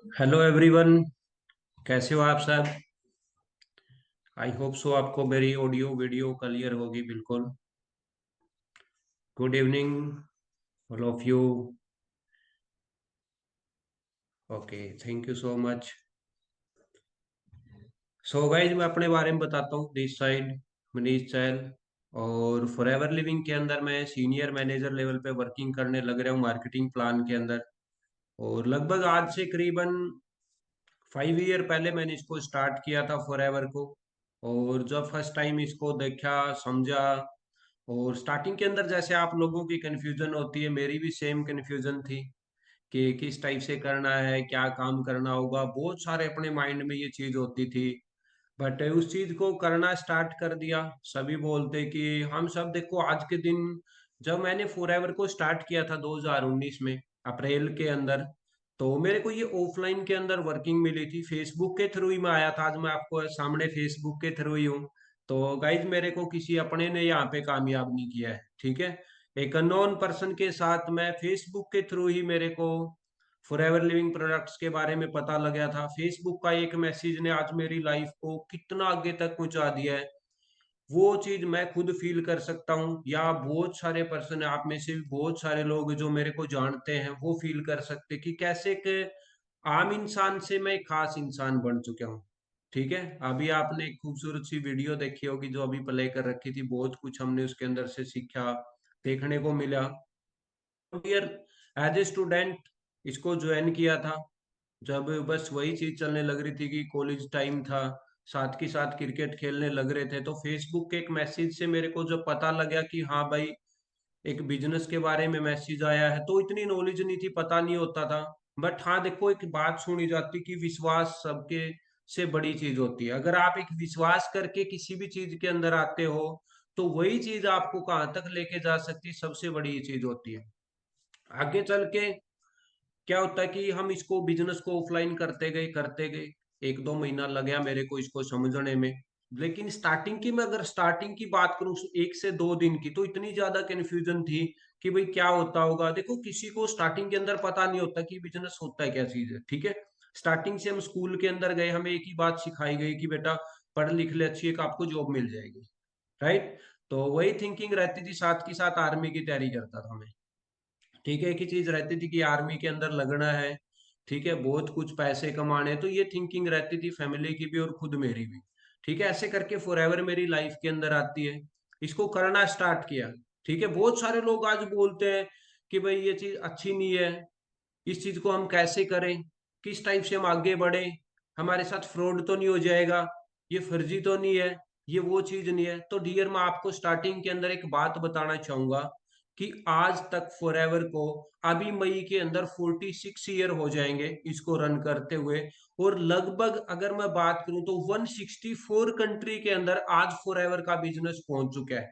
Hello everyone. कैसे हो आप सब? आई होप सो आपको मेरी ऑडियो वीडियो क्लियर होगी बिल्कुल। Good evening all of you. Okay, thank you so much. So guys, मैं अपने बारे में बताता हूँ। दिस साइड मनीष चैल। और फॉरएवर लिविंग के अंदर मैं सीनियर मैनेजर लेवल पे वर्किंग करने लग रहा हूँ मार्केटिंग प्लान के अंदर। और लगभग आज से करीबन 5 ईयर पहले मैंने इसको स्टार्ट किया था फॉरएवर को। और जब फर्स्ट टाइम इसको देखा, समझा, और स्टार्टिंग के अंदर जैसे आप लोगों की कंफ्यूजन होती है, मेरी भी सेम कंफ्यूजन थी कि किस टाइप से करना है, क्या काम करना होगा। बहुत सारे अपने माइंड में ये चीज होती थी। बट उस चीज को करना स्टार्ट कर दिया। सभी बोलते कि हम सब देखो आज के दिन, जब मैंने फॉरएवर को स्टार्ट किया था 2019 में अप्रैल के अंदर, तो मेरे को ये ऑफलाइन के अंदर वर्किंग मिली थी। फेसबुक के थ्रू ही मैं आया था। आज मैं आपको सामने फेसबुक के थ्रू ही हूँ। तो गाइज, मेरे को किसी अपने ने यहाँ पे कामयाब नहीं किया है, ठीक है। एक अननोन पर्सन के साथ मैं फेसबुक के थ्रू ही मेरे को फॉरएवर लिविंग प्रोडक्ट्स के बारे में पता लगा था। फेसबुक का एक मैसेज ने आज मेरी लाइफ को कितना आगे तक पहुंचा दिया है, वो चीज मैं खुद फील कर सकता हूँ। या बहुत सारे पर्सन, आप में से भी बहुत सारे लोग जो मेरे को जानते हैं, वो फील कर सकते कि कैसे के आम इंसान से मैं एक खास इंसान बन चुका हूँ। ठीक है। अभी आपने एक खूबसूरत सी वीडियो देखी होगी जो अभी प्ले कर रखी थी। बहुत कुछ हमने उसके अंदर से सीखा, देखने को मिला। ईयर एज ए स्टूडेंट इसको ज्वाइन किया था, जब बस वही चीज चलने लग रही थी कि कॉलेज टाइम था, साथ के साथ क्रिकेट खेलने लग रहे थे। तो फेसबुक के एक मैसेज से मेरे को जब पता लगा कि हाँ भाई, एक बिजनेस के बारे में मैसेज आया है, तो इतनी नॉलेज नहीं थी, पता नहीं होता था। बट हाँ देखो, एक बात सुनी जाती कि विश्वास सबके से बड़ी चीज होती है। अगर आप एक विश्वास करके किसी भी चीज के अंदर आते हो, तो वही चीज आपको कहाँ तक लेके जा सकती है, सबसे बड़ी ये चीज होती है। आगे चल के क्या होता है कि हम इसको बिजनेस को ऑफलाइन करते गए 1-2 महीना लग गया मेरे को इसको समझने में। लेकिन स्टार्टिंग की, मैं अगर स्टार्टिंग की बात करूं 1 से 2 दिन की, तो इतनी ज्यादा कंफ्यूजन थी कि भाई क्या होता होगा। देखो, किसी को स्टार्टिंग के अंदर पता नहीं होता कि बिजनेस होता है क्या चीज है, ठीक है। स्टार्टिंग से हम स्कूल के अंदर गए, हमें एक ही बात सिखाई गई कि बेटा पढ़ लिख ले, अच्छी एक आपको जॉब मिल जाएगी, राइट। तो वही थिंकिंग रहती थी, साथ के साथ आर्मी की तैयारी करता था मैं। ठीक है, एक ही चीज रहती थी कि आर्मी के अंदर लगना है, ठीक है, बहुत कुछ पैसे कमाने हैं। तो ये थिंकिंग रहती थी फैमिली की भी और खुद मेरी भी। ठीक है, ऐसे करके फॉरएवर मेरी लाइफ के अंदर आती है। इसको करना स्टार्ट किया। ठीक है, बहुत सारे लोग आज बोलते हैं कि भाई ये चीज अच्छी नहीं है, इस चीज को हम कैसे करें, किस टाइप से हम आगे बढ़े, हमारे साथ फ्रॉड तो नहीं हो जाएगा, ये फर्जी तो नहीं है, ये वो चीज नहीं है। तो डियर, मैं आपको स्टार्टिंग के अंदर एक बात बताना चाहूंगा कि आज तक फॉरएवर को, अभी मई के अंदर 46 ईयर हो जाएंगे इसको रन करते हुए। और लगभग अगर मैं बात करूं तो 164 कंट्री के अंदर आज फॉरएवर का बिजनेस पहुंच चुका है।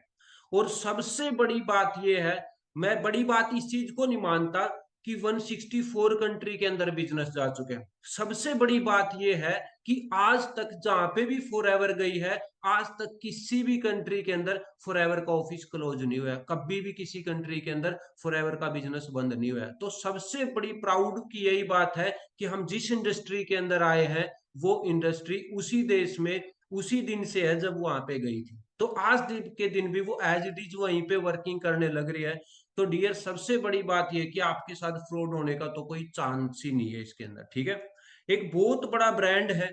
और सबसे बड़ी बात यह है, मैं बड़ी बात इस चीज को नहीं मानता कि 164 कंट्री के अंदर बिजनेस जा चुके हैं। सबसे बड़ी बात यह है कि आज तक जहां पे भी फॉरएवर गई है, आज तक किसी भी कंट्री के अंदर फॉरएवर का ऑफिस क्लोज नहीं हुआ है। कभी भी किसी कंट्री के अंदर फॉरएवर का बिजनेस बंद नहीं हुआ है। तो सबसे बड़ी प्राउड की यही बात है कि हम जिस इंडस्ट्री के अंदर आए हैं, वो इंडस्ट्री उसी देश में उसी दिन से है जब वो वहां पे गई थी। तो आज दिन के दिन भी वो एज इट इज वहीं पे वर्किंग करने लग रही है। तो डियर, सबसे बड़ी बात यह कि आपके साथ फ्रॉड होने का तो कोई चांस ही नहीं है इसके अंदर, ठीक है। एक बहुत बड़ा ब्रांड है,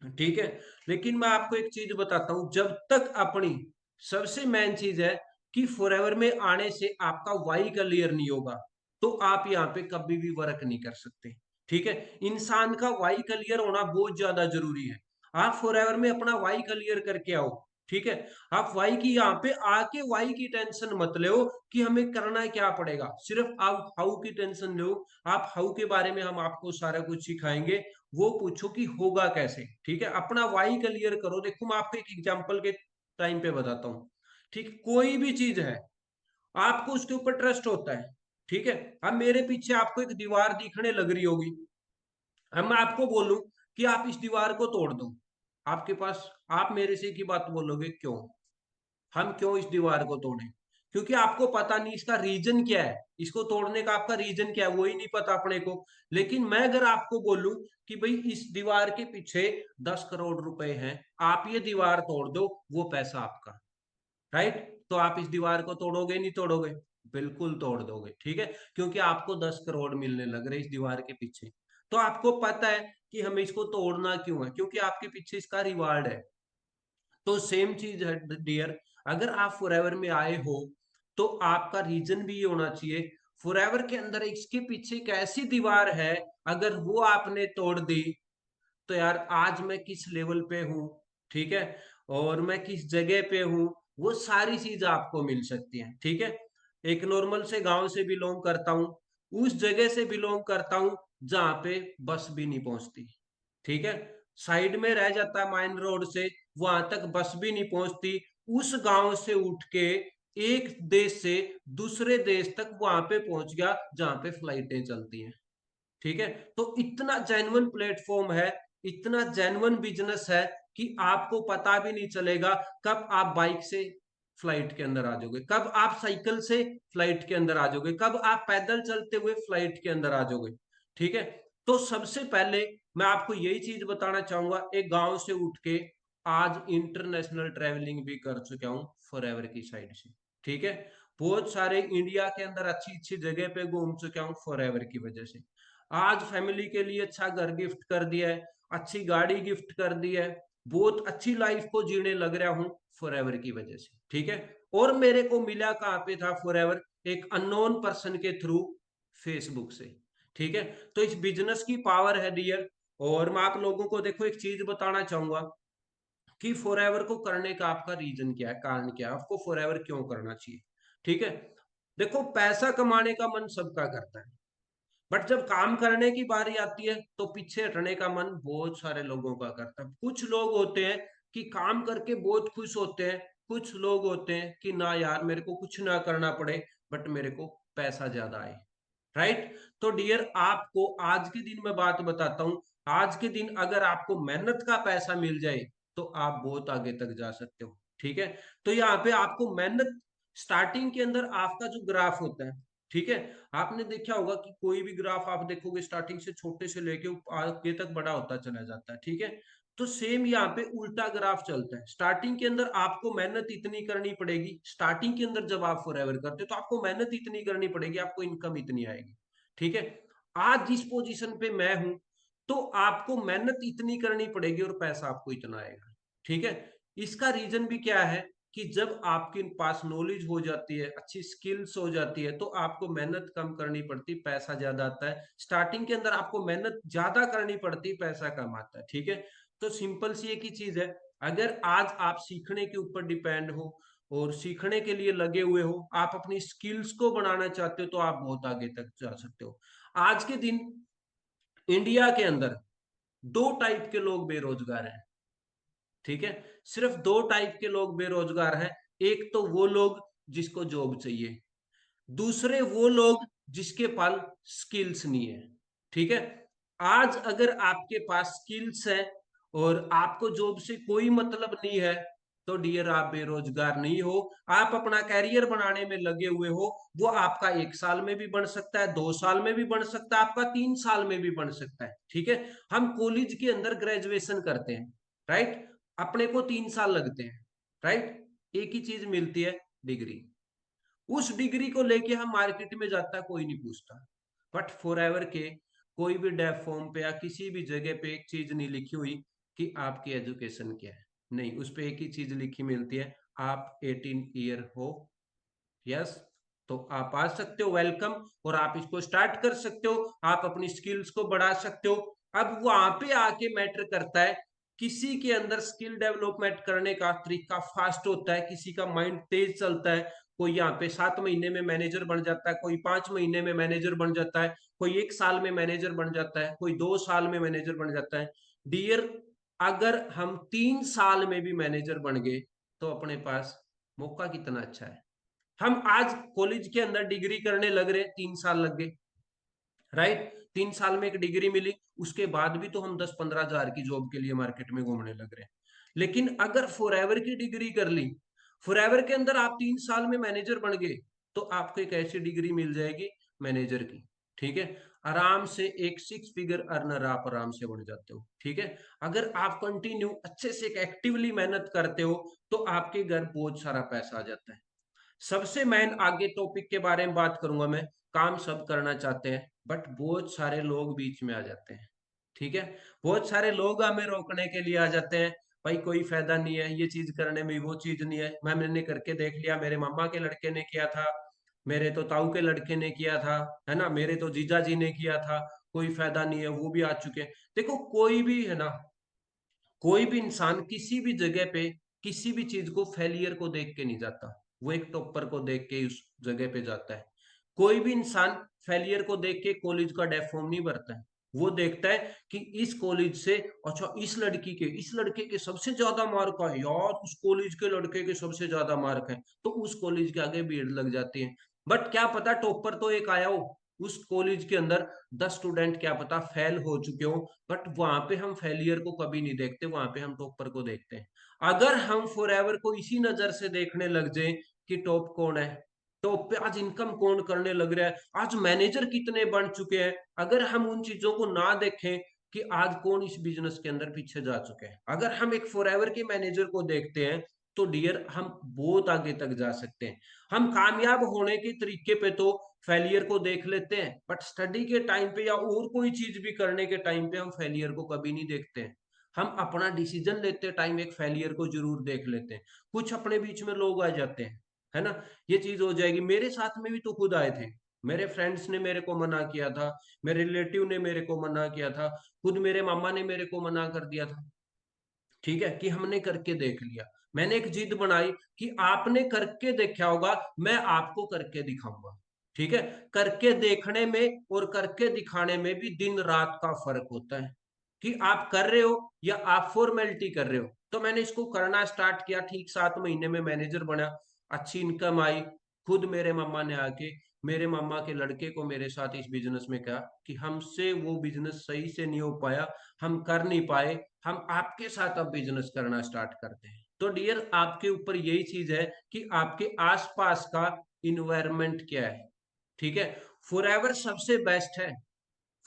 ठीक है। लेकिन मैं आपको एक चीज बताता हूं, जब तक अपनी, सबसे मेन चीज है कि फॉरएवर में आने से आपका वाई क्लियर नहीं होगा, तो आप यहाँ पे कभी भी वर्क नहीं कर सकते। ठीक है, इंसान का वाई क्लियर होना बहुत ज्यादा जरूरी है। आप फॉरएवर में अपना वाई क्लियर करके आओ, ठीक है। आप वाई की, यहाँ पे आके वाई की टेंशन मत लो कि हमें करना क्या पड़ेगा, सिर्फ आप हाउ की टेंशन लो। आप हाउ के बारे में हम आपको सारा कुछ सिखाएंगे, वो पूछो कि होगा कैसे। ठीक है, अपना वाई क्लियर करो। देखो, मैं आपको एक एग्जांपल के टाइम पे बताता हूँ। ठीक, कोई भी चीज है, आपको उसके ऊपर ट्रस्ट होता है, ठीक है। अब मेरे पीछे आपको एक दीवार दिखने लग रही होगी, अब मैं आपको बोलूं कि आप इस दीवार को तोड़ दो, आपके पास, आप मेरे से की बात बोलोगे क्यों, हम क्यों इस दीवार को तोड़ें? क्योंकि आपको पता नहीं इसका रीजन क्या है, इसको तोड़ने का आपका रीजन क्या है वो ही नहीं पता अपने को। लेकिन मैं अगर आपको बोलूं कि भाई इस दीवार के पीछे 10 करोड़ रुपए हैं, आप ये दीवार तोड़ दो, वो पैसा आपका, राइट? तो आप इस दीवार को तोड़ोगे नहीं तोड़ोगे? बिल्कुल तोड़ दोगे, ठीक है, क्योंकि आपको 10 करोड़ मिलने लग रहे इस दीवार के पीछे। तो आपको पता है कि हमें इसको तोड़ना क्यों है, क्योंकि आपके पीछे इसका रिवार्ड है। तो सेम चीज है डियर, अगर आप फॉरएवर में आए हो तो आपका रीजन भी ये होना चाहिए। फॉरएवर के अंदर इसके पीछे एक ऐसी दीवार है, अगर वो आपने तोड़ दी तो यार आज मैं किस लेवल पे हूँ, ठीक है, और मैं किस जगह पे हूँ, वो सारी चीज आपको मिल सकती है, ठीक है। एक नॉर्मल से गांव से बिलोंग करता हूँ, उस जगह से बिलोंग करता हूँ जहाँ पे बस भी नहीं पहुंचती, ठीक है, साइड में रह जाता है माइन रोड से, वहां तक बस भी नहीं पहुंचती। उस गांव से उठ के एक देश से दूसरे देश तक वहां पे पहुंच गया जहां पे फ्लाइटें चलती हैं, ठीक है। तो इतना जेन्युइन प्लेटफॉर्म है, इतना जेन्युइन बिजनेस है कि आपको पता भी नहीं चलेगा कब आप बाइक से फ्लाइट के अंदर आ जाओगे, कब आप साइकिल से फ्लाइट के अंदर आ जाओगे, कब आप पैदल चलते हुए फ्लाइट के अंदर आ जाओगे, ठीक है। तो सबसे पहले मैं आपको यही चीज बताना चाहूंगा, एक गांव से उठ के आज इंटरनेशनल ट्रेवलिंग भी कर चुका हूं फॉरएवर की साइड से, ठीक है। बहुत सारे इंडिया के अंदर अच्छी अच्छी जगह पे घूम चुका हूं फॉरएवर की वजह से। आज फैमिली के लिए अच्छा घर गिफ्ट कर दिया है, अच्छी गाड़ी गिफ्ट कर दी है, बहुत अच्छी लाइफ को जीने लग रहा हूं फॉरएवर की वजह से, ठीक है। और मेरे को मिला कहाँ पे था फॉरएवर? एक अननोन पर्सन के थ्रू, फेसबुक से, ठीक है। तो इस बिजनेस की पावर है डियर। और मैं आप लोगों को देखो एक चीज बताना चाहूंगा कि फॉरएवर को करने का आपका रीजन क्या है, कारण क्या है, आपको फॉरएवर क्यों करना चाहिए, ठीक है। देखो पैसा कमाने का मन सबका करता है, बट जब काम करने की बारी आती है तो पीछे हटने का मन बहुत सारे लोगों का करता है। कुछ लोग होते हैं कि काम करके बहुत खुश होते हैं, कुछ लोग होते हैं कि ना यार मेरे को कुछ ना करना पड़े, बट मेरे को पैसा ज्यादा आए, राइट? तो डियर आपको आज के दिन में बात बताता हूं, आज के दिन अगर आपको मेहनत का पैसा मिल जाए तो आप बहुत आगे तक जा सकते हो, ठीक है। तो यहाँ पे आपको मेहनत, स्टार्टिंग के अंदर आपका जो ग्राफ होता है, ठीक है, आपने देखा होगा कि कोई भी ग्राफ आप देखोगे स्टार्टिंग से छोटे से लेके आगे तक बड़ा होता चला जाता है, ठीक है। तो सेम यहाँ पे उल्टा ग्राफ चलता है, स्टार्टिंग के अंदर आपको मेहनत इतनी करनी पड़ेगी, स्टार्टिंग के अंदर जब आप फॉरएवर करते हो तो आपको मेहनत इतनी करनी पड़ेगी, आपको इनकम इतनी आएगी, ठीक है। आज जिस पोजीशन पे मैं हूं तो आपको मेहनत इतनी करनी पड़ेगी और पैसा आपको इतना आएगा, ठीक है। इसका रीजन भी क्या है कि जब आपके पास नॉलेज हो जाती है, अच्छी स्किल्स हो जाती है, तो आपको मेहनत कम करनी पड़ती, पैसा ज्यादा आता है। स्टार्टिंग के अंदर आपको मेहनत ज्यादा करनी पड़ती, पैसा कम आता है, ठीक है। तो सिंपल सी एक ही चीज है, अगर आज आप सीखने के ऊपर डिपेंड हो और सीखने के लिए लगे हुए हो, आप अपनी स्किल्स को बढ़ाना चाहते हो, तो आप बहुत आगे तक जा सकते हो। आज के दिन इंडिया के अंदर दो टाइप के लोग बेरोजगार हैं, ठीक है, सिर्फ दो टाइप के लोग बेरोजगार हैं। एक तो वो लोग जिसको जॉब चाहिए, दूसरे वो लोग जिसके पास स्किल्स नहीं है, ठीक है। आज अगर आपके पास स्किल्स है और आपको जॉब से कोई मतलब नहीं है तो डियर आप बेरोजगार नहीं हो, आप अपना कैरियर बनाने में लगे हुए हो। वो आपका 1 साल में भी बन सकता है, 2 साल में भी बन सकता है, आपका 3 साल में भी बन सकता है, ठीक है। हम कॉलेज के अंदर ग्रेजुएशन करते हैं, राइट, अपने को 3 साल लगते हैं, राइट, एक ही चीज मिलती है, डिग्री। उस डिग्री को लेके हम मार्केट में जाता है, कोई नहीं पूछता। बट फॉरएवर के कोई भी डेफ फॉर्म पे या किसी भी जगह पे एक चीज नहीं लिखी हुई कि आपकी एजुकेशन क्या है, नहीं, उस पे एक ही चीज लिखी मिलती है, आप 18 ईयर हो, यस, तो आप आ सकते हो, वेलकम, और आप इसको स्टार्ट कर सकते हो, आप अपनी स्किल्स को बढ़ा सकते हो। अब वहां पे आके मैटर करता है, किसी के अंदर स्किल डेवलपमेंट करने का तरीका फास्ट होता है, किसी का माइंड तेज चलता है। कोई यहाँ पे 7 महीने में मैनेजर बन जाता है, कोई 5 महीने में मैनेजर बन जाता है, कोई 1 साल में मैनेजर बन जाता है, कोई 2 साल में मैनेजर बन जाता है। डियर, अगर हम 3 साल में भी मैनेजर बन गए तो अपने पास मौका कितना अच्छा है। हम आज कॉलेज के अंदर डिग्री करने लग रहे, 3 साल लग गए, राइट, 3 साल में एक डिग्री मिली, उसके बाद भी तो हम 10-15 हजार की जॉब के लिए मार्केट में घूमने लग रहे हैं। लेकिन अगर फॉरएवर की डिग्री कर ली फॉरएवर के अंदर आप 3 साल में मैनेजर बन गए तो आपको एक ऐसी डिग्री मिल जाएगी मैनेजर की, ठीक है। आराम से एक 6 फिगर अर्नर आप आराम से बन जाते हो, ठीक है। अगर आप कंटिन्यू अच्छे से एक्टिवली मेहनत करते हो तो आपके घर बहुत सारा पैसा आ जाता है। सबसे मेन आगे टॉपिक के बारे में बात करूंगा मैं। काम सब करना चाहते हैं बट बहुत सारे लोग बीच में आ जाते हैं, ठीक है। बहुत सारे लोग हमें रोकने के लिए आ जाते हैं। भाई कोई फायदा नहीं है ये चीज करने में, वो चीज नहीं है, मैंने करके देख लिया, मेरे मामा के लड़के ने किया था, मेरे तो ताऊ के लड़के ने किया था, है ना, मेरे तो जीजा जी ने किया था, कोई फायदा नहीं है, वो भी आ चुके हैं। देखो कोई भी है ना, कोई भी इंसान किसी भी जगह पे किसी भी चीज को फेलियर को देख के नहीं जाता, वो एक टॉपर को देख के उस जगह पे जाता है। कोई भी इंसान फेलियर को देख के कॉलेज का डेफॉर्म नहीं भरता है। वो देखता है कि इस कॉलेज से, अच्छा इस लड़के के सबसे ज्यादा मार्क आए यार, उस कॉलेज के लड़के के सबसे ज्यादा मार्क है, तो उस कॉलेज के आगे भीड़ लग जाती है। बट क्या पता टॉपर तो एक आया हो, उस कॉलेज के अंदर 10 स्टूडेंट क्या पता फेल हो चुके हो, बट वहां पे हम फेलियर को कभी नहीं देखते, वहां पे हम टॉपर को देखते हैं। अगर हम फॉरएवर को इसी नजर से देखने लग जाए कि टॉप कौन है, टॉप पे आज इनकम कौन करने लग रहा है, आज मैनेजर कितने बन चुके हैं, अगर हम उन चीजों को ना देखें कि आज कौन इस बिजनेस के अंदर पीछे जा चुके हैं, अगर हम एक फॉरएवर के मैनेजर को देखते हैं तो डियर हम बहुत आगे तक जा सकते हैं। हम कामयाब होने के तरीके पे तो फेलियर को देख लेते हैं बट स्टडी के टाइम पे या और कोई चीज भी करने के टाइम पे हम फेलियर को कभी नहीं देखते हैं। हम अपना डिसीजन लेते टाइम एक फेलियर को जरूर देख लेते हैं। कुछ अपने बीच में लोग आ जाते हैं, है ना, ये चीज हो जाएगी। मेरे साथ में भी तो खुद आए थे, मेरे फ्रेंड्स ने मेरे को मना किया था, मेरे रिलेटिव ने मेरे को मना किया था, खुद मेरे मामा ने मेरे को मना कर दिया था, ठीक है, कि हमने करके देख लिया। मैंने एक जिद बनाई कि आपने करके देखा होगा, मैं आपको करके दिखाऊंगा, ठीक है। करके देखने में और करके दिखाने में भी दिन रात का फर्क होता है, कि आप कर रहे हो या आप फॉर्मेलिटी कर रहे हो। तो मैंने इसको करना स्टार्ट किया, ठीक 7 महीने में मैनेजर बना, अच्छी इनकम आई। खुद मेरे मामा ने आके, मेरे मामा के लड़के को मेरे साथ इस बिजनेस में कहा कि हमसे वो बिजनेस सही से नहीं हो पाया, हम कर नहीं पाए, हम आपके साथ अब बिजनेस करना स्टार्ट करते हैं। तो डियर आपके ऊपर यही चीज है कि आपके आसपास का इन्वायरमेंट क्या है, ठीक है। फॉरएवर सबसे बेस्ट है,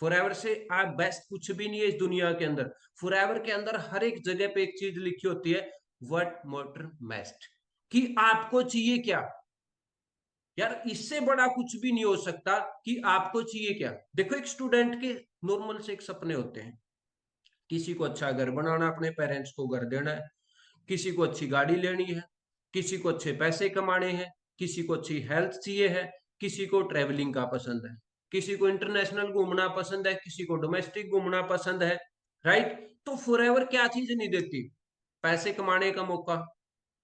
फॉरएवर से आप बेस्ट कुछ भी नहीं है इस दुनिया के अंदर। फॉरएवर के अंदर हर एक जगह पे एक चीज लिखी होती है, व्हाट मैटर बेस्ट, कि आपको चाहिए क्या। यार इससे बड़ा कुछ भी नहीं हो सकता कि आपको चाहिए क्या। देखो एक स्टूडेंट के नॉर्मल से एक सपने होते हैं, किसी को अच्छा घर बनाना, अपने पेरेंट्स को घर देना है, किसी को अच्छी गाड़ी लेनी है, किसी को अच्छे पैसे कमाने हैं, किसी को अच्छी हेल्थ चाहिए है, किसी को ट्रेवलिंग का पसंद है, किसी को इंटरनेशनल घूमना पसंद है, किसी को डोमेस्टिक घूमना पसंद है, राइट। तो फॉरएवर क्या चीज नहीं देती, पैसे कमाने का मौका।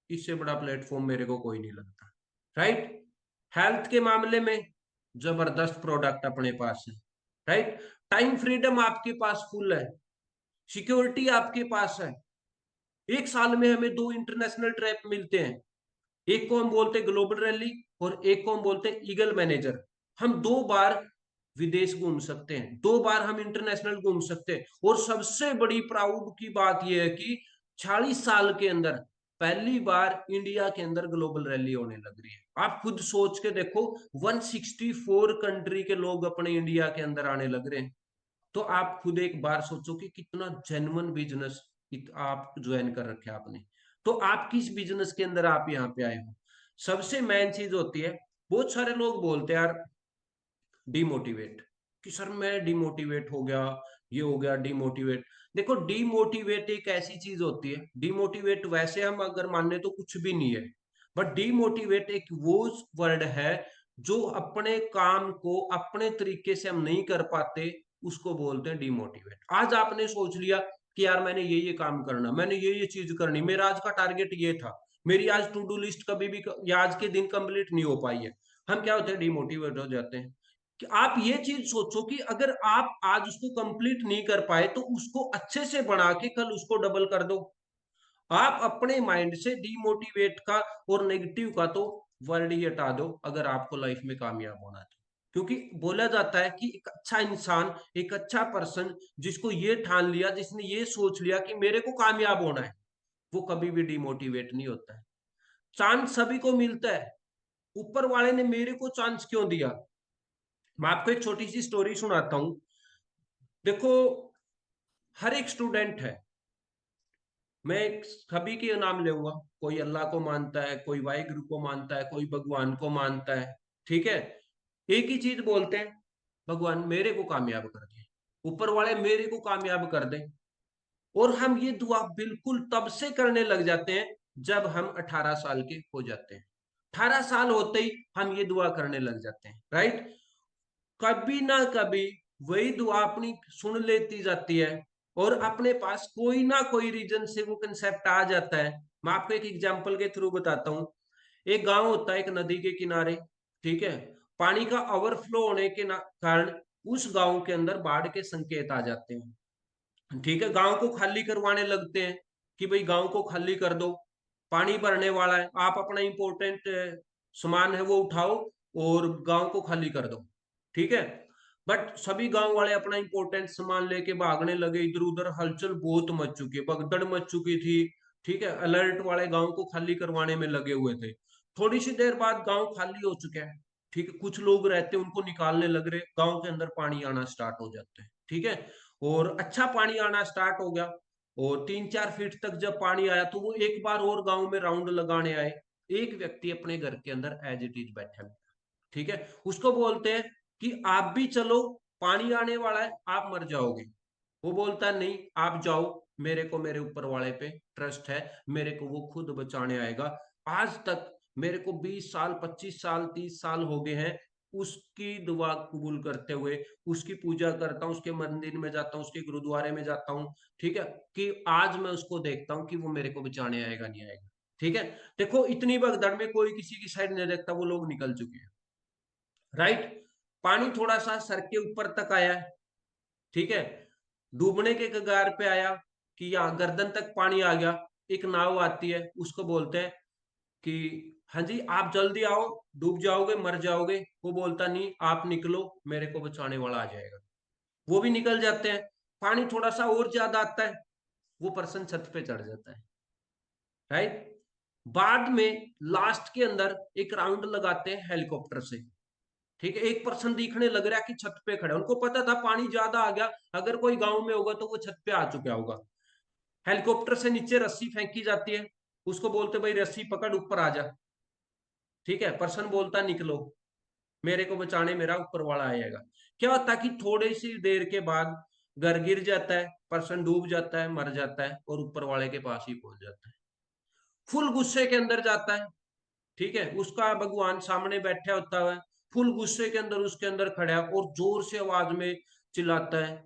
इससे बड़ा प्लेटफॉर्म मेरे को कोई नहीं लगता, राइट। हेल्थ के मामले में जबरदस्त प्रोडक्ट अपने पास है, राइट। टाइम फ्रीडम आपके पास फुल है, सिक्योरिटी आपके पास है। एक साल में हमें 2 इंटरनेशनल ट्रैप मिलते हैं, एक को हम बोलते हैं ग्लोबल रैली और एक को हम बोलते हैं ईगल मैनेजर। हम 2 बार विदेश घूम सकते हैं, 2 बार हम इंटरनेशनल घूम सकते हैं, और सबसे बड़ी प्राउड की बात यह है कि 40 साल के अंदर पहली बार इंडिया के अंदर ग्लोबल रैली होने लग रही है। आप खुद सोच के देखो, 164 कंट्री के लोग अपने इंडिया के अंदर आने लग रहे हैं। तो आप खुद एक बार सोचो कि कितना जेन्युइन बिजनेस आप ज्वाइन कर रखे आपने। तो आप किस बिजनेस के अंदर आप यहाँ पे आए हो, सबसे मेन चीज होती है। बहुत सारे लोग बोलते हैं यार डिमोटिवेट, कि सर मैं डिमोटिवेट हो गया, ये हो गया डिमोटिवेट। देखो डिमोटिवेट एक ऐसी चीज होती है, डिमोटिवेट वैसे हम अगर माने तो कुछ भी नहीं है, बट डिमोटिवेट एक वो वर्ड है जो अपने काम को अपने तरीके से हम नहीं कर पाते, उसको बोलते हैं डिमोटिवेट। आज आपने सोच लिया कि यार मैंने ये काम करना, मैंने ये चीज करनी, मेरा आज का टारगेट ये था, मेरी आज टू डू लिस्ट कभी भी या आज के दिन कंप्लीट नहीं हो पाई है, हम क्या होते हैं डिमोटिवेट हो जाते हैं। कि आप ये चीज सोचो कि अगर आप आज उसको कंप्लीट नहीं कर पाए तो उसको अच्छे से बना के कल उसको डबल कर दो। आप अपने माइंड से डिमोटिवेट का और नेगेटिव का तो वर्ड ही हटा दो अगर आपको लाइफ में कामयाब होना है तो। क्योंकि बोला जाता है कि एक अच्छा इंसान, एक अच्छा पर्सन जिसको ये ठान लिया, जिसने ये सोच लिया कि मेरे को कामयाब होना है, वो कभी भी डिमोटिवेट नहीं होता है। चांस सभी को मिलता है, ऊपर वाले ने मेरे को चांस क्यों दिया? मैं आपको एक छोटी सी स्टोरी सुनाता हूं। देखो, हर एक स्टूडेंट है, मैं सभी के नाम लूंगा, कोई अल्लाह को मानता है, कोई वाहिगुरु को मानता है, कोई भगवान को मानता है। ठीक है, एक ही चीज बोलते हैं, भगवान मेरे को कामयाब कर दे, ऊपर वाले मेरे को कामयाब कर दे। और हम ये दुआ बिल्कुल तब से करने लग जाते हैं जब हम 18 साल के हो जाते हैं। 18 साल होते ही हम ये दुआ करने लग जाते हैं, राइट? कभी ना कभी वही दुआ अपनी सुन लेती जाती है, और अपने पास कोई ना कोई रीजन से वो कंसेप्ट आ जाता है। मैं आपको एक एग्जांपल के थ्रू बताता हूँ। एक गांव होता है, एक नदी के किनारे। ठीक है, पानी का ओवरफ्लो होने के कारण उस गांव के अंदर बाढ़ के संकेत आ जाते हैं। ठीक है, गांव को खाली करवाने लगते हैं कि भाई गांव को खाली कर दो, पानी भरने वाला है, आप अपना इंपॉर्टेंट सामान है वो उठाओ और गांव को खाली कर दो। ठीक है, बट सभी गांव वाले अपना इंपॉर्टेंट सामान लेके भागने लगे इधर उधर, हलचल बहुत मच चुकी है, भगदड़ मच चुकी थी। ठीक है, अलर्ट वाले गांव को खाली करवाने में लगे हुए थे। थोड़ी सी देर बाद गांव खाली हो चुका है। ठीक है, कुछ लोग रहते हैं उनको निकालने लग रहे, गांव के अंदर पानी आना स्टार्ट हो जाता है। ठीक है, और अच्छा पानी आना स्टार्ट हो गया, और 3-4 फीट तक जब पानी आया तो वो एक बार और गांव में राउंड लगाने आए। एक व्यक्ति अपने घर के अंदर एज इट इज बैठा है। ठीक है, उसको बोलते हैं कि आप भी चलो, पानी आने वाला है, आप मर जाओगे। वो बोलता है नहीं, आप जाओ, मेरे को मेरे ऊपर वाले पे ट्रस्ट है, मेरे को वो खुद बचाने आएगा। आज तक मेरे को 20 साल, 25 साल, 30 साल हो गए हैं उसकी दुआ कबूल करते हुए, उसकी पूजा करता हूँ, उसके मंदिर में जाता हूँ, उसके गुरुद्वारे में जाता हूँ। ठीक है, कि आज मैं उसको देखता हूँ कि वो मेरे को बचाने आएगा नहीं आएगा। ठीक है, देखो इतनी भगदड़ में कोई किसी की साइड नहीं देखता, वो लोग निकल चुके हैं, राइट? पानी थोड़ा सा सर के ऊपर तक आया है। ठीक है, डूबने के कगार पे आया कि यहाँ गर्दन तक पानी आ गया। एक नाव आती है, उसको बोलते हैं कि हाँ जी आप जल्दी आओ, डूब जाओगे, मर जाओगे। वो बोलता नहीं, आप निकलो, मेरे को बचाने वाला आ जाएगा। वो भी निकल जाते हैं। पानी थोड़ा सा और ज्यादा आता है, वो पर्सन छत पे चढ़ जाता है, राइट? बाद में लास्ट के अंदर एक राउंड लगाते हैं हेलीकॉप्टर से। ठीक है, एक पर्सन दिखने लग रहा है कि छत पे खड़ा है, उनको पता था पानी ज्यादा आ गया, अगर कोई गांव में होगा तो वो छत पे आ चुका होगा। हेलीकॉप्टर से नीचे रस्सी फेंकी जाती है, उसको बोलते भाई रस्सी पकड़ ऊपर आ जा। ठीक है, पर्सन बोलता निकलो, मेरे को बचाने मेरा ऊपर वाला आएगा। क्या होता है कि थोड़ी सी देर के बाद घर गिर जाता है, पर्सन डूब जाता है, मर जाता है, और ऊपर वाले के पास ही पहुंच जाता है। फुल गुस्से के अंदर जाता है। ठीक है, उसका भगवान सामने बैठा होता है, फुल गुस्से के अंदर उसके अंदर खड़ा है, और जोर से आवाज में चिल्लाता है,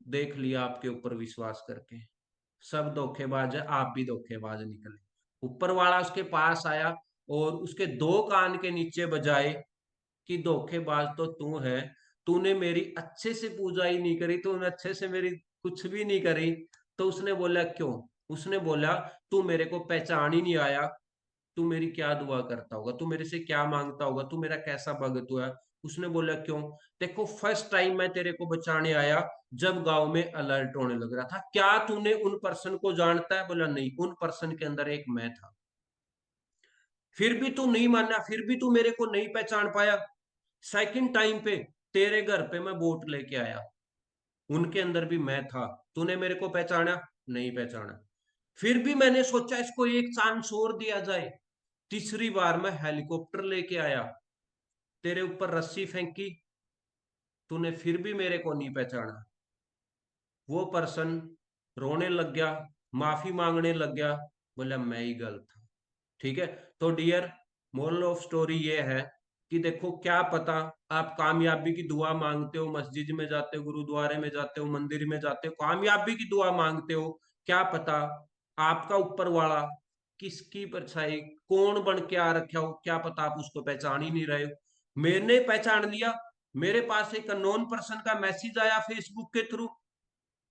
देख लिया आपके ऊपर विश्वास करके, सब धोखेबाज है, आप भी धोखेबाज निकले। ऊपर वाला उसके पास आया और उसके दो कान के नीचे बजाए कि धोखेबाज तो तू है, तूने मेरी अच्छे से पूजा ही नहीं करी, तूने अच्छे से मेरी कुछ भी नहीं करी। तो उसने बोला क्यों? उसने बोला तू मेरे को पहचान ही नहीं आया, तू मेरी क्या दुआ करता होगा, तू मेरे से क्या मांगता होगा, तू मेरा कैसा भगत हुआ है? उसने बोला क्यों? देखो फर्स्ट टाइम मैं तेरे को बचाने आया जब गांव में अलर्ट होने लग रहा था, क्या तूने उन पर्सन को जानता है? बोला नहीं, उन पर्सन के अंदर एक मैं था। फिर भी तू नहीं माना, फिर भी तू मेरे को नहीं पहचान पाया। सेकंड टाइम पे तेरे घर पे मैं बोट लेके आया, उनके अंदर भी मैं था, तूने मेरे को पहचाना? नहीं पहचाना। फिर भी मैंने सोचा इसको एक चांस और दिया जाए। तीसरी बार मैं हेलीकॉप्टर लेके आया, तेरे ऊपर रस्सी फेंकी, तूने फिर भी मेरे को नहीं पहचाना। वो पर्सन रोने लग गया, माफी मांगने लग गया, बोला मैं ही गलत था। ठीक है, तो डियर, मोरल ऑफ स्टोरी ये है कि देखो क्या पता, आप कामयाबी की दुआ मांगते हो, मस्जिद में जाते हो, गुरुद्वारे में जाते हो, मंदिर में जाते हो, कामयाबी की दुआ मांगते हो, क्या पता आपका ऊपर वाला किसकी परछाई कौन बन के आ रखा हो, क्या पता आप उसको पहचान ही नहीं रहे हो। मैंने पहचान लिया, मेरे पास एक अननोन पर्सन का मैसेज आया फेसबुक के थ्रू,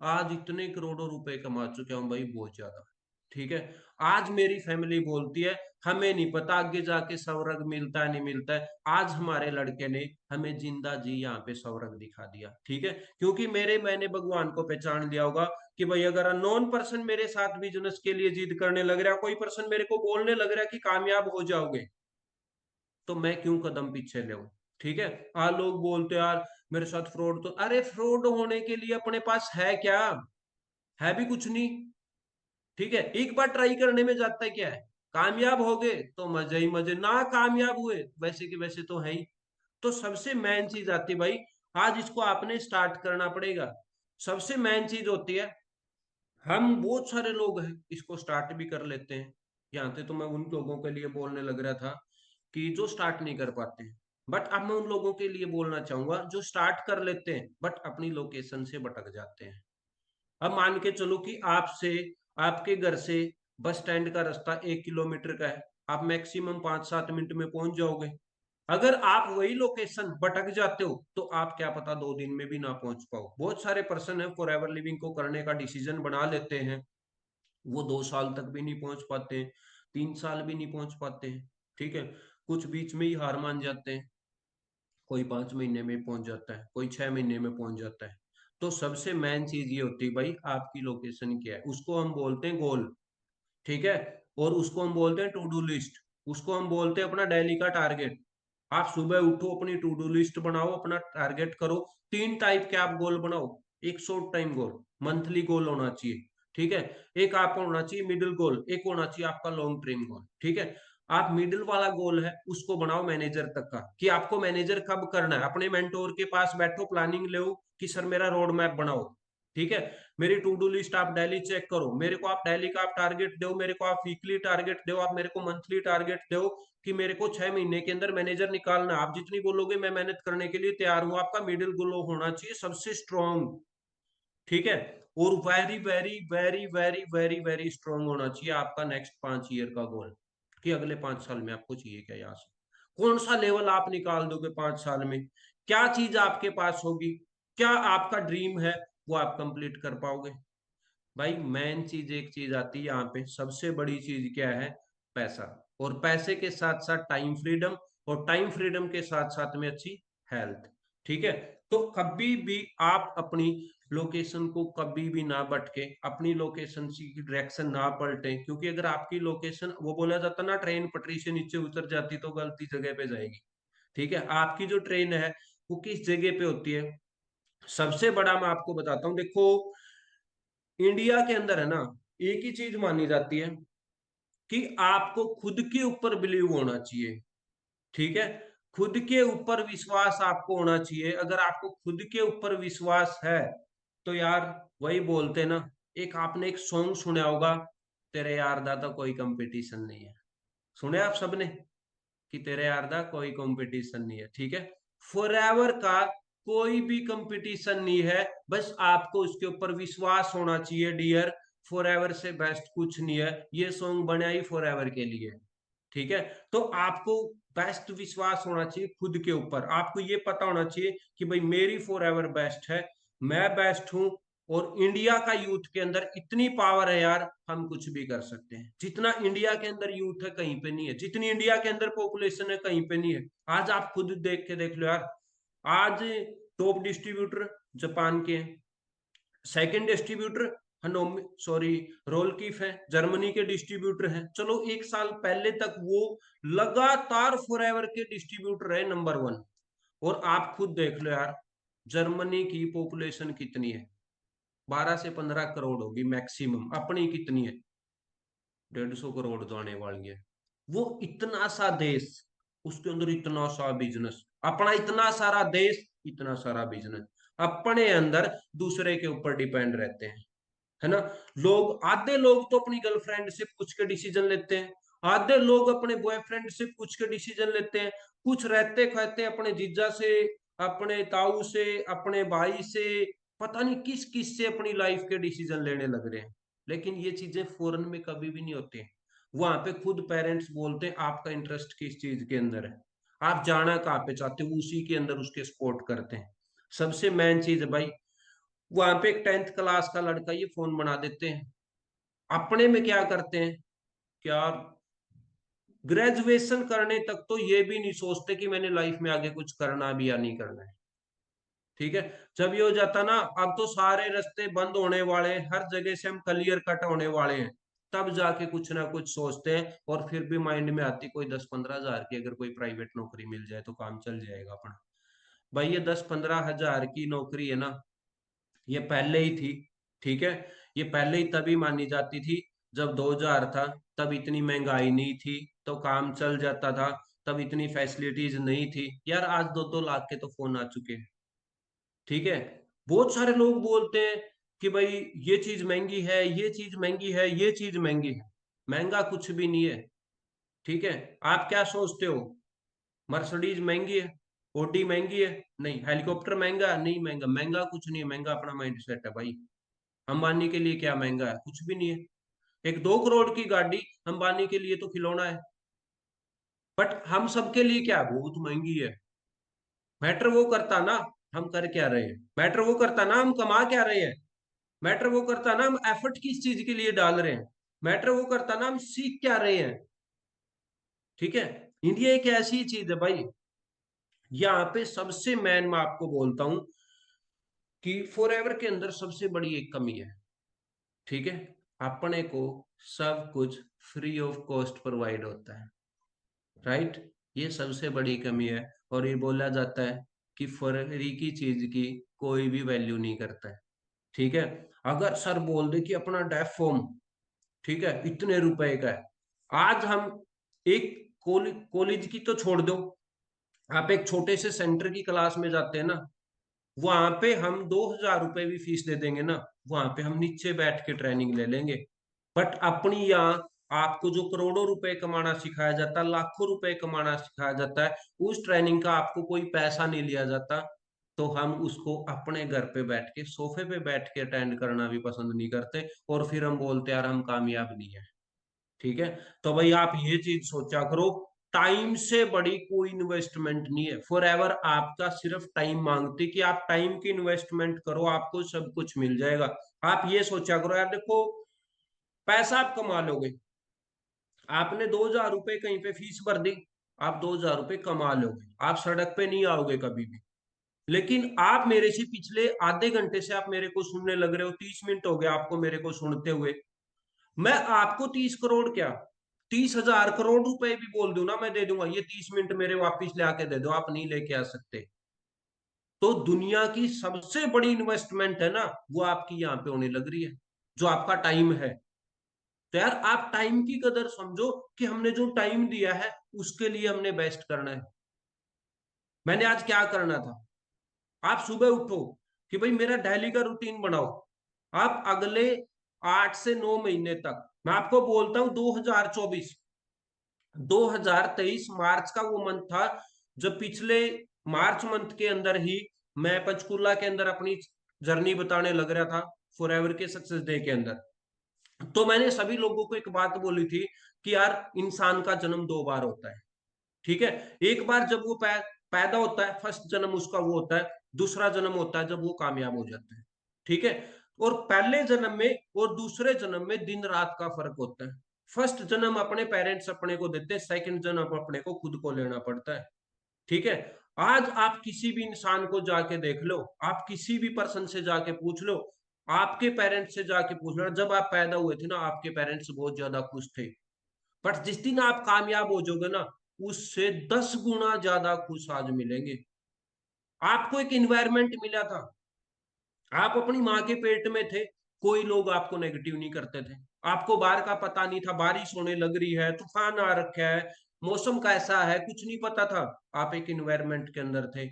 आज इतने करोड़ों रुपए कमा चुका हूं भाई, बहुत ज्यादा। ठीक है, आज मेरी फैमिली बोलती है हमें नहीं पता आगे जाके स्वर्ग मिलता है नहीं मिलता है, आज हमारे लड़के ने हमें जिंदा जी यहाँ पे स्वर्ग दिखा दिया। ठीक है, क्योंकि मैंने भगवान को पहचान लिया होगा, कि भाई अगर अननोन पर्सन मेरे साथ बिजनेस के लिए जिद करने लग रहा है, कोई पर्सन मेरे को बोलने लग रहा है कि कामयाब हो जाओगे, तो मैं क्यों कदम पीछे ले? ठीक है। लोग बोलते हैं यार मेरे साथ फ्रॉड, तो अरे फ्रॉड होने के लिए अपने पास है क्या? है भी कुछ नहीं। ठीक है, एक बार ट्राई करने में जाता है क्या है? कामयाब हो गए तो मजे ही मजे, ना कामयाब हुए वैसे के वैसे तो है ही। तो सबसे मेन चीज आती है भाई, आज इसको आपने स्टार्ट करना पड़ेगा। सबसे मेन चीज होती है, हम बहुत सारे लोग हैं इसको स्टार्ट भी कर लेते हैं। यहाँ पे तो मैं उन लोगों के लिए बोलने लग रहा था कि जो स्टार्ट नहीं कर पाते हैं, बट अब मैं उन लोगों के लिए बोलना चाहूंगा जो स्टार्ट कर लेते हैं बट अपनी लोकेशन से भटक जाते हैं। अब मान के चलो कि आपसे, आपके घर से बस स्टैंड का रास्ता 1 किलोमीटर का है, आप मैक्सिमम 5-7 मिनट में पहुंच जाओगे। अगर आप वही लोकेशन भटक जाते हो तो आप क्या पता 2 दिन में भी ना पहुंच पाओ। बहुत सारे पर्सन है फॉर एवर लिविंग को करने का डिसीजन बना लेते हैं, वो 2 साल तक भी नहीं पहुंच पाते हैं, 3 साल भी नहीं पहुंच पाते हैं। ठीक है, कुछ बीच में ही हार मान जाते हैं, कोई 5 महीने में पहुंच जाता है, कोई 6 महीने में पहुंच जाता है। तो सबसे मेन चीज ये होती है भाई, आपकी लोकेशन क्या है, उसको हम बोलते हैं गोल। ठीक है, और उसको हम बोलते हैं टू डू लिस्ट, उसको हम बोलते हैं अपना डेली का टारगेट। आप सुबह उठो, अपनी टू डू लिस्ट बनाओ, अपना टारगेट करो। 3 टाइप के आप गोल बनाओ। एक शॉर्ट टाइम गोल, मंथली गोल होना चाहिए। ठीक है, एक आपका होना चाहिए मिडिल गोल, एक होना चाहिए आपका लॉन्ग टर्म गोल। ठीक है, आप मिडिल वाला गोल है उसको बनाओ मैनेजर तक का, कि आपको मैनेजर कब करना है। अपने मेंटोर के पास बैठो, प्लानिंग लो कि सर मेरा रोड मैप बनाओ। ठीक है, मेरी टू डू लिस्ट आप डेली चेक करो, मेरे को आप डेली का आप टारगेट दो, मेरे को आप वीकली टारगेट दो, आप मेरे को मंथली टारगेट दो कि मेरे को 6 महीने के अंदर मैनेजर निकालना है। आप जितनी बोलोगे मैं मेहनत करने के लिए तैयार हूं। आपका मिडिल गोल होना चाहिए सबसे स्ट्रॉन्ग। ठीक है, और very very very very very very strong होना चाहिए आपका नेक्स्ट 5 ईयर का गोल, कि अगले 5 साल में आपको चाहिए क्या, यहाँ से कौन सा लेवल आप निकाल दोगे 5 साल में, क्या चीज आपके पास होगी, क्या आपका ड्रीम है वो आप कंप्लीट कर पाओगे। भाई मेन चीज, एक चीज आती है यहाँ पे, सबसे बड़ी चीज क्या है? पैसा। और पैसे के साथ साथ टाइम फ्रीडम, और टाइम फ्रीडम के साथ साथ में अच्छी हेल्थ। ठीक है, तो कभी भी आप अपनी लोकेशन को कभी भी ना भटके, अपनी लोकेशन की डायरेक्शन ना पलटे, क्योंकि अगर आपकी लोकेशन, वो बोला जाता ना ट्रेन पटरी से नीचे उतर जाती तो गलती जगह पे जाएगी। ठीक है, आपकी जो ट्रेन है वो किस जगह पे होती है? सबसे बड़ा मैं आपको बताता हूँ, देखो इंडिया के अंदर है ना, एक ही चीज मानी जाती है कि आपको खुद के ऊपर बिलीव होना चाहिए। ठीक है, खुद के ऊपर विश्वास आपको होना चाहिए। अगर आपको खुद के ऊपर विश्वास है तो यार, वही बोलते हैं ना, एक आपने एक सॉन्ग सुना होगा, तेरे यार दा तो कोई कंपटीशन नहीं है। सुने आप सबने कि तेरे यार दा कोई कंपटीशन नहीं है। ठीक है, फॉरएवर का कोई भी कंपटीशन नहीं है, बस आपको उसके ऊपर विश्वास होना चाहिए डियर। फॉरएवर से बेस्ट कुछ नहीं है, ये सॉन्ग बना ही फॉरएवर के लिए। ठीक है, तो आपको बेस्ट विश्वास होना चाहिए खुद के ऊपर, आपको ये पता होना चाहिए कि भाई मेरी फॉर एवर बेस्ट है, मैं बेस्ट हूं। और इंडिया का यूथ के अंदर इतनी पावर है यार, हम कुछ भी कर सकते हैं। जितना इंडिया के अंदर यूथ है कहीं पे नहीं है, जितनी इंडिया के अंदर पॉपुलेशन है कहीं पे नहीं है। आज आप खुद देख के देख लो यार, आज टॉप डिस्ट्रीब्यूटर जापान के हैं, सेकंड डिस्ट्रीब्यूटर हनोमी, सॉरी, रोलकीफ है, जर्मनी के डिस्ट्रीब्यूटर हैं। चलो 1 साल पहले तक वो लगातार फॉरएवर के डिस्ट्रीब्यूटर है नंबर 1। और आप खुद देख लो यार, जर्मनी की पॉपुलेशन कितनी है? 12 से 15 करोड़ होगी मैक्सिमम, अपनी कितनी है? 150 करोड़ तो आने वाली है। वो इतना सा देश, उसके अंदर इतना सा बिजनेस, अपना इतना सारा देश, इतना सारा बिजनेस, अपने अंदर दूसरे के ऊपर डिपेंड रहते हैं। है ना, लोग, आधे लोग तो अपनी गर्लफ्रेंड से पूछ के डिसीजन लेते हैं, आधे लोग अपने बॉयफ्रेंड से पूछ के डिसीजन लेते हैं, कुछ रहते कहते अपने जीजा से, अपने ताऊ से, अपने भाई से, पता नहीं किस किस से अपनी लाइफ के डिसीजन लेने लग रहे हैं। लेकिन ये चीजें फॉरेन में कभी भी नहीं होती हैं। वहां पे खुद पेरेंट्स बोलते हैं आपका इंटरेस्ट किस चीज के अंदर है, आप जाना कहाँ पे चाहते हो, उसी के अंदर उसके सपोर्ट करते हैं। सबसे मेन चीज है भाई, वहां पे एक 10th क्लास का लड़का ये फोन बना देते हैं, अपने में क्या करते हैं, क्या ग्रेजुएशन करने तक तो ये भी नहीं सोचते कि मैंने लाइफ में आगे कुछ करना भी या नहीं करना है। ठीक है। जब ये हो जाता ना, अब तो सारे रास्ते बंद होने वाले हैं, हर जगह से हम क्लियर कट होने वाले हैं, तब जाके कुछ ना कुछ सोचते हैं। और फिर भी माइंड में आती कोई 10-15 हजार की अगर कोई प्राइवेट नौकरी मिल जाए तो काम चल जाएगा अपना। भाई ये 10-15 हजार की नौकरी है ना, ये पहले ही थी। ठीक है। ये पहले ही तभी मानी जाती थी जब 2000 था, तब इतनी महंगाई नहीं थी, तो काम चल जाता था, तब इतनी फैसिलिटीज नहीं थी यार। आज 2-2 लाख के तो फोन आ चुके हैं। ठीक है। बहुत सारे लोग बोलते हैं कि भाई ये चीज महंगी है, ये चीज महंगी है, ये चीज महंगी है। महंगा कुछ भी नहीं है। ठीक है। आप क्या सोचते हो? मर्सिडीज महंगी है? ऑडी महंगी है? नहीं। हेलीकॉप्टर महंगा है? नहीं महंगा। महंगा कुछ नहीं है, महंगा अपना माइंड सेट है भाई। अंबानी के लिए क्या महंगा है? कुछ भी नहीं है। एक 2 करोड़ की गाड़ी अंबानी के लिए तो खिलौना है। बट हम सबके लिए क्या है? बहुत महंगी है। मैटर वो करता ना हम कर क्या रहे हैं, मैटर वो करता ना हम कमा क्या रहे हैं, मैटर वो करता ना हम एफर्ट किस चीज के लिए डाल रहे हैं, मैटर वो करता ना हम सीख क्या रहे हैं। ठीक है। इंडिया एक ऐसी चीज है भाई, यहाँ पे सबसे मैं आपको बोलता हूं कि फॉरएवर के अंदर सबसे बड़ी एक कमी है। ठीक है। अपने को सब कुछ फ्री ऑफ कॉस्ट प्रोवाइड होता है। राइट। ये सबसे बड़ी कमी है। और ये बोला जाता है कि फ्री की चीज की कोई भी वैल्यू नहीं करता है। ठीक है। अगर सर बोल दे कि अपना डेफ फॉर्म, ठीक है, इतने रुपए का है। आज हम एक कॉलेज की तो छोड़ दो, आप एक छोटे से सेंटर की क्लास में जाते हैं ना, वहां पे हम 2,000 रुपए भी फीस दे देंगे ना, वहां पे हम नीचे बैठ के ट्रेनिंग ले लेंगे। बट अपनी यहाँ आपको जो करोड़ों रुपए कमाना सिखाया जाता है, लाखों रुपए कमाना सिखाया जाता है, उस ट्रेनिंग का आपको कोई पैसा नहीं लिया जाता। तो हम उसको अपने घर पे बैठ के सोफे पे बैठ के अटेंड करना भी पसंद नहीं करते, और फिर हम बोलते यार हम कामयाब नहीं है। ठीक है। तो भाई आप ये चीज सोचा करो, टाइम से बड़ी कोई इन्वेस्टमेंट नहीं है। फॉर एवर आपका सिर्फ टाइम मांगती कि आप टाइम की इन्वेस्टमेंट करो, आपको सब कुछ मिल जाएगा। आप ये सोचा करो यार, देखो पैसा आप कमा लोगे। आपने 2,000 रुपए कहीं पे फीस भर दी, आप 2,000 रुपए कमा लोगे, आप सड़क पे नहीं आओगे कभी भी। लेकिन आप मेरे से पिछले आधे घंटे से आप मेरे को सुनने लग रहे हो, 30 मिनट हो गया आपको मेरे को सुनते हुए। मैं आपको 30 करोड़ क्या, 30,000 करोड़ रुपए भी बोल दूं ना, मैं दे दूंगा। ये 30 मिनट मेरे वापिस ले आके दे दो, आप नहीं लेके आ सकते। तो दुनिया की सबसे बड़ी इन्वेस्टमेंट है ना, वो आपकी यहाँ पे होने लग रही है, जो आपका टाइम है। तो यार आप टाइम की कदर समझो कि हमने जो टाइम दिया है उसके लिए हमने बेस्ट करना है। मैंने आज क्या करना था, आप सुबह उठो कि भाई मेरा डेली का रूटीन बनाओ। आप अगले 8 से 9 महीने तक, मैं आपको बोलता हूं 2024, 2023 मार्च का वो मंथ था जब पिछले मार्च मंथ के अंदर ही मैं पंचकुला के अंदर अपनी जर्नी बताने लग रहा था, फॉरएवर के सक्सेस डे के अंदर। तो मैंने सभी लोगों को एक बात बोली थी कि यार इंसान का जन्म 2 बार होता है। ठीक है। एक बार जब वो पैदा होता है, फर्स्ट जन्म उसका वो होता है। दूसरा जन्म होता है जब वो कामयाब हो जाता है। ठीक है। और पहले जन्म में और दूसरे जन्म में दिन रात का फर्क होता है। फर्स्ट जन्म अपने पेरेंट्स अपने को देते हैं, सेकंड जन्म अपने को खुद को लेना पड़ता है। ठीक है। आज आप किसी भी इंसान को जाके देख लो, आप किसी भी पर्सन से जाके पूछ लो, आपके पेरेंट्स से जाके पूछ लो, जब आप पैदा हुए थे ना आपके पेरेंट्स बहुत ज्यादा खुश थे। बट जिस दिन आप कामयाब हो जाओगे ना, उससे 10 गुना ज्यादा खुश आज मिलेंगे। आपको एक इन्वायरमेंट मिला था, आप अपनी माँ के पेट में थे, कोई लोग आपको नेगेटिव नहीं करते थे। आपको बाहर का पता नहीं था, बारिश होने लग रही है, तूफान आ रखा है, मौसम कैसा है, कुछ नहीं पता था। आप एक इन्वायरमेंट के अंदर थे।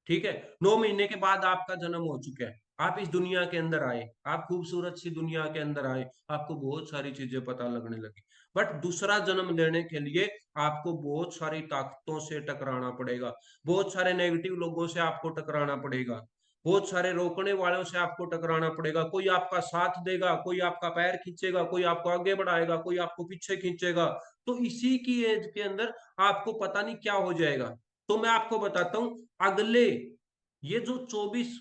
ठीक है। 9 महीने के बाद आपका जन्म हो चुका है, आप इस दुनिया के अंदर आए, आप खूबसूरत सी दुनिया के अंदर आए, आपको बहुत सारी चीजें पता लगने लगी। बट दूसरा जन्म लेने के लिए आपको बहुत सारी ताकतों से टकराना पड़ेगा, बहुत सारे नेगेटिव लोगों से आपको टकराना पड़ेगा, बहुत सारे रोकने वालों से आपको टकराना पड़ेगा। कोई आपका साथ देगा, कोई आपका पैर खींचेगा, कोई आपको आगे बढ़ाएगा, कोई आपको पीछे खींचेगा। तो इसी की एज के अंदर आपको पता नहीं क्या हो जाएगा। तो मैं आपको बताता हूं, अगले ये जो 24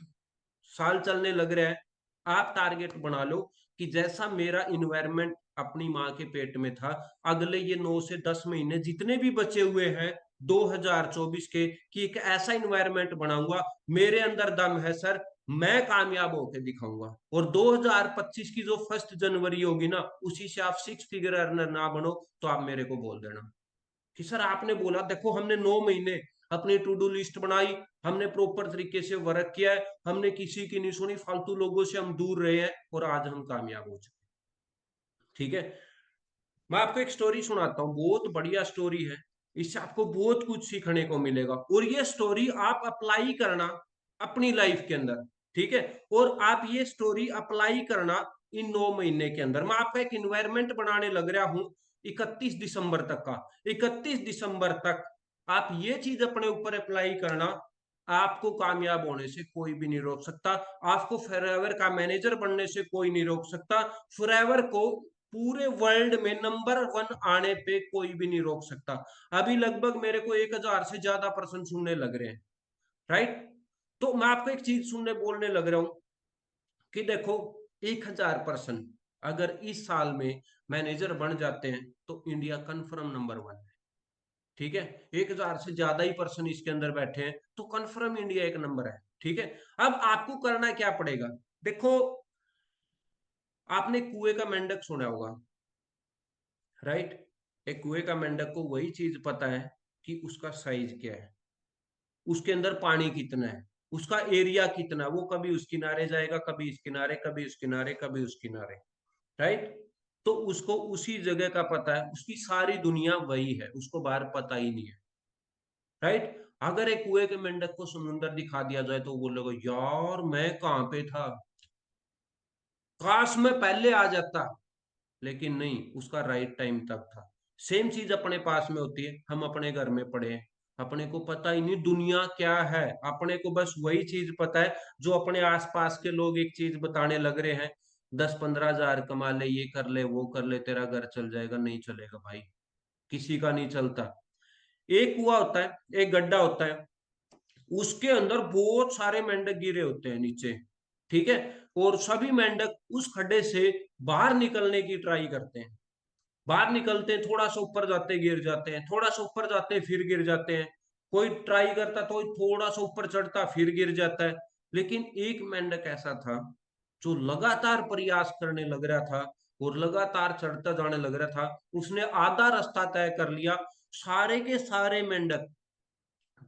साल चलने लग रहा है, आप टारगेट बना लो कि जैसा मेरा इन्वायरमेंट अपनी माँ के पेट में था, अगले ये 9 से 10 महीने जितने भी बचे हुए हैं, 2024 के कि एक ऐसा इन्वायरमेंट बनाऊंगा, मेरे अंदर दम है सर, मैं कामयाब होके दिखाऊंगा। और 2025 की जो 1 जनवरी होगी ना, उसी से आप 6 फिगर अर्नर ना बनो तो आप मेरे को बोल देना कि सर आपने बोला, देखो हमने 9 महीने अपनी टू डू लिस्ट बनाई, हमने प्रॉपर तरीके से वर्क किया है, हमने किसी की नहीं सुनी, फालतू लोगों से हम दूर रहे हैं और आज हम कामयाब हो चुके। ठीक है, मैं आपको एक स्टोरी सुनाता हूँ, बहुत बढ़िया स्टोरी है, इससे आपको बहुत कुछ सीखने को मिलेगा। और ये स्टोरी आप अप्लाई करना अपनी लाइफ के अंदर। ठीक है, और आप ये स्टोरी अप्लाई करना इन 9 महीने के अंदर। मैं आपका एक इन्वायरमेंट बनाने लग रहा हूं 31 दिसंबर तक का। 31 दिसंबर तक आप ये चीज अपने ऊपर अप्लाई करना, आपको कामयाब होने से कोई भी नहीं रोक सकता। आपको फॉरएवर का मैनेजर बनने से कोई नहीं रोक सकता। फॉरएवर को पूरे वर्ल्ड में नंबर 1 आने पे कोई भी नहीं रोक सकता। अभी लगभग मेरे को 1000 से ज्यादा पर्सन सुनने लग रहे हैं, राइट? तो मैं आपको एक चीज सुनने बोलने लग रहा हूं कि देखो, 1000 पर्सन अगर इस साल में मैनेजर बन जाते हैं तो इंडिया कंफर्म नंबर 1 है। ठीक है, 1000 से ज्यादा ही पर्सन इसके अंदर बैठे हैं तो कंफर्म इंडिया एक नंबर है। ठीक है, अब आपको करना क्या पड़ेगा? देखो, आपने कुएं का मेंढक सुना होगा, राइट? एक कुएं का मेंढक को वही चीज पता है कि उसका साइज क्या है, उसके अंदर पानी कितना है, उसका एरिया कितना है। वो कभी उस किनारे जाएगा, कभी इस किनारे, कभी उस किनारे, कभी उस किनारे, राइट? तो उसको उसी जगह का पता है, उसकी सारी दुनिया वही है, उसको बाहर पता ही नहीं है, राइट? अगर एक कुएं के मेंढक को समुंदर दिखा दिया जाए तो वो बोलेगा, यार मैं कहाँ पे था, काश मैं पहले आ जाता। लेकिन नहीं, उसका राइट टाइम तक था। सेम चीज अपने पास में होती है, हम अपने घर में पड़े हैं, अपने को पता ही नहीं दुनिया क्या है, अपने को बस वही चीज पता है जो अपने आसपास के लोग एक चीज बताने लग रहे हैं, 10-15 हजार कमा ले, ये कर ले, वो कर ले, तेरा घर चल जाएगा। नहीं चलेगा भाई, किसी का नहीं चलता। एक कुआ होता है, एक गड्ढा होता है, उसके अंदर बहुत सारे मेंढक गिरे होते हैं नीचे। ठीक है, और सभी मेंढक उस खड्डे से बाहर निकलने की ट्राई करते हैं। बाहर निकलते हैं, थोड़ा सा ऊपर जाते गिर जाते हैं, थोड़ा सा ऊपर जाते फिर गिर जाते हैं। कोई ट्राई करता तो थोड़ा सा ऊपर चढ़ता फिर गिर जाता है। लेकिन एक मेंढक ऐसा था जो लगातार प्रयास करने लग रहा था और लगातार चढ़ता जाने लग रहा था। उसने आधा रास्ता तय कर लिया। सारे के सारे मेंढक,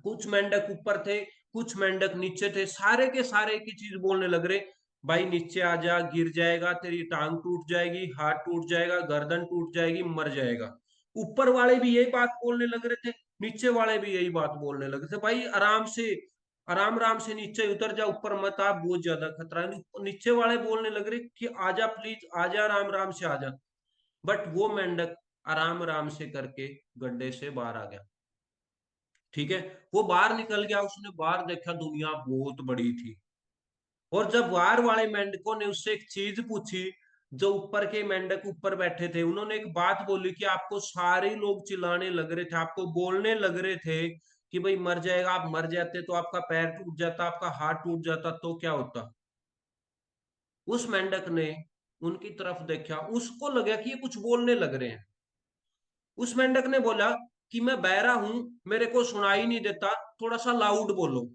कुछ मेंढक ऊपर थे, कुछ मेंढक नीचे थे, सारे के सारे की चीज बोलने लग रहे, भाई नीचे आ जा, गिर जाएगा, तेरी टांग टूट जाएगी, हाथ टूट जाएगा, गर्दन टूट जाएगी, मर जाएगा। ऊपर वाले भी यही बात बोलने लग रहे थे, नीचे वाले भी यही बात बोलने लगे थे, भाई आराम से, आराम आराम से नीचे उतर जा, ऊपर मत आ, बहुत ज्यादा खतरा है। नीचे वाले बोलने लग रहे कि आजा प्लीज, आजा आराम आराम से आजा। बट वो मेंढक आराम आराम से करके गड्ढे से बाहर आ गया। ठीक है, वो बाहर निकल गया, उसने बाहर देखा, दुनिया बहुत बड़ी थी। और जब बाहर वाले मेंढकों ने उससे एक चीज पूछी, जो ऊपर के मेंढक ऊपर बैठे थे, उन्होंने एक बात बोली कि आपको सारे लोग चिल्लाने लग रहे थे, आपको बोलने लग रहे थे कि भाई मर जाएगा, आप मर जाते तो आपका पैर टूट जाता, आपका हाथ टूट जाता तो क्या होता। उस मेंढक ने उनकी तरफ देखा, उसको लगा कि ये कुछ बोलने लग रहे हैं। उस मेंढक ने बोला कि मैं बहरा हूं, मेरे को सुनाई नहीं देता, थोड़ा सा लाउड बोलो।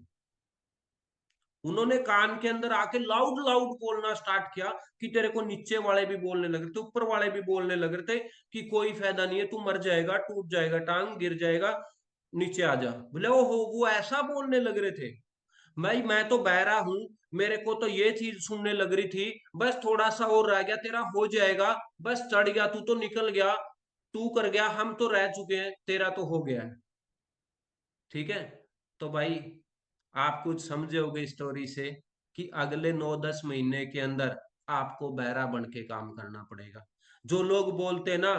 उन्होंने कान के अंदर आके लाउड लाउड बोलना स्टार्ट किया कि तेरे को नीचे वाले भी बोलने लग रहे थे, ऊपर वाले भी बोलने लग रहे थे कि कोई फायदा नहीं है, तू मर जाएगा, टूट जाएगा, टांग गिर जाएगा, नीचे आ जा। बोले ओहो, वो ऐसा बोलने लग रहे थे? भाई मैं तो बहरा हूं, मेरे को तो ये चीज सुनने लग रही थी, बस थोड़ा सा और रह गया, तेरा हो जाएगा, बस चढ़ गया, तू तो निकल गया, तू कर गया, हम तो रह चुके हैं, तेरा तो हो गया है। ठीक है, तो भाई आप कुछ समझे होगे स्टोरी से कि अगले 9-10 महीने के अंदर आपको बहरा बन के काम करना पड़ेगा। जो लोग बोलते हैं ना,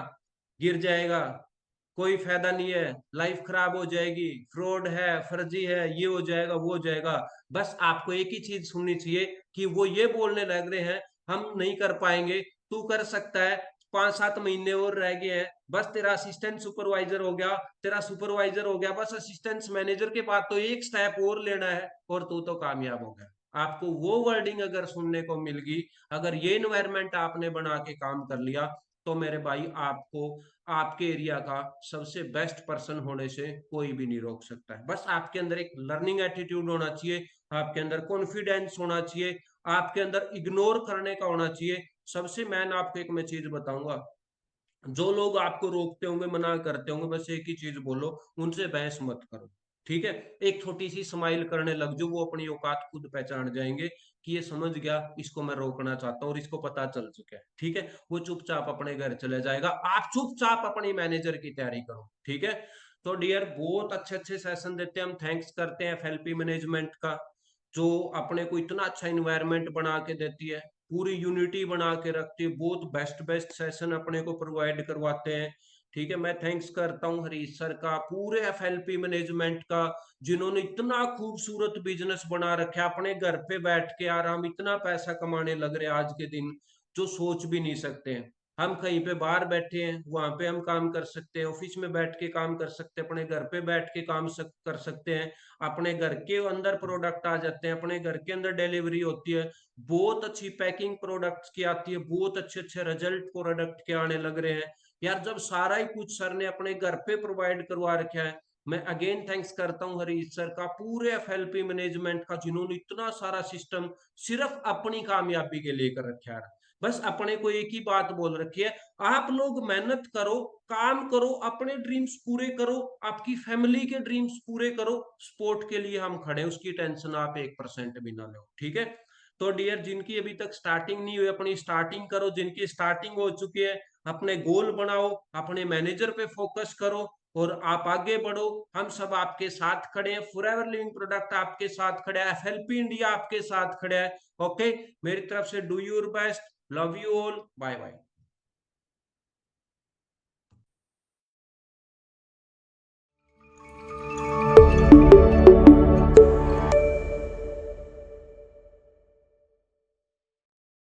गिर जाएगा, कोई फायदा नहीं है, लाइफ खराब हो जाएगी, फ्रॉड है, फर्जी है, ये हो जाएगा, वो हो जाएगा, बस आपको एक ही चीज सुननी चाहिए कि वो ये बोलने लग रहे हैं, हम नहीं कर पाएंगे, तू कर सकता है, 5-7 महीने और रह गए हैं, बस तेरा असिस्टेंट सुपरवाइजर हो गया, तेरा सुपरवाइजर हो गया, बस असिस्टेंट मैनेजर के बाद तो एक स्टेप और लेना है और तू तो कामयाब हो गया। आपको वो वर्डिंग अगर सुनने को मिल गई, अगर ये इन्वायरमेंट आपने बना के काम कर लिया, तो मेरे भाई आपको आपके एरिया का सबसे बेस्ट पर्सन होने से कोई भी नहीं रोक सकता है। बस आपके अंदर एक लर्निंग एटीट्यूड होना चाहिए, आपके अंदर कॉन्फिडेंस होना चाहिए, आपके अंदर इग्नोर करने का होना चाहिए। सबसे मैन आपको एक मैं चीज बताऊंगा, जो लोग आपको रोकते होंगे, मना करते होंगे, बस एक ही चीज बोलो, उनसे बहस मत करो। ठीक है, एक छोटी सी स्माइल करने लग जाओ, वो अपनी औकात खुद पहचान जाएंगे कि ये समझ गया, इसको मैं रोकना चाहता हूँ और इसको पता चल चुका है। ठीक है, वो चुपचाप अपने घर चले जाएगा, आप चुपचाप अपनी मैनेजर की तैयारी करो। ठीक है, तो डियर बहुत अच्छे अच्छे सेशन देते हैं, हम थैंक्स करते हैं एफएलपी मैनेजमेंट का, जो अपने को इतना अच्छा इन्वायरमेंट बना के देती है, पूरी यूनिटी बना के रखती है, बहुत बेस्ट बेस्ट सेशन अपने को प्रोवाइड करवाते हैं। ठीक है, मैं थैंक्स करता हूँ हरीश सर का, पूरे एफएलपी मैनेजमेंट का, जिन्होंने इतना खूबसूरत बिजनेस बना रखा है, अपने घर पे बैठ के आराम इतना पैसा कमाने लग रहे हैं आज के दिन, जो सोच भी नहीं सकते हैं। हम कहीं पे बाहर बैठे हैं, वहां पे हम काम कर सकते हैं, ऑफिस में बैठ के काम कर सकते हैं, अपने घर पे बैठ के कर सकते हैं, अपने घर के अंदर प्रोडक्ट आ जाते हैं, अपने घर के अंदर डिलीवरी होती है, बहुत अच्छी पैकिंग प्रोडक्ट्स की आती है, बहुत अच्छे अच्छे रिजल्ट प्रोडक्ट के आने लग रहे हैं। यार जब सारा ही कुछ सर ने अपने घर पे प्रोवाइड करवा रखा है, मैं अगेन थैंक्स करता हूँ हरीश सर का, पूरे एफएलपी मैनेजमेंट का, जिन्होंने इतना सारा सिस्टम सिर्फ अपनी कामयाबी के लिए कर रखा है। बस अपने को एक ही बात बोल रखी है, आप लोग मेहनत करो, काम करो, अपने ड्रीम्स पूरे करो, आपकी फैमिली के ड्रीम्स पूरे करो, स्पोर्ट के लिए हम खड़े हैं, उसकी टेंशन आप 1% भी ना लो। ठीक है, तो डियर जिनकी अभी तक स्टार्टिंग नहीं हुई, अपनी स्टार्टिंग करो, जिनकी स्टार्टिंग हो चुकी है अपने गोल बनाओ, अपने मैनेजर पे फोकस करो और आप आगे बढ़ो। हम सब आपके साथ खड़े हैं, फॉरएवर लिविंग प्रोडक्ट आपके साथ खड़े हैं, एफएलपी इंडिया आपके साथ खड़े हैं। ओके, मेरी तरफ से do your best, love you all, bye bye.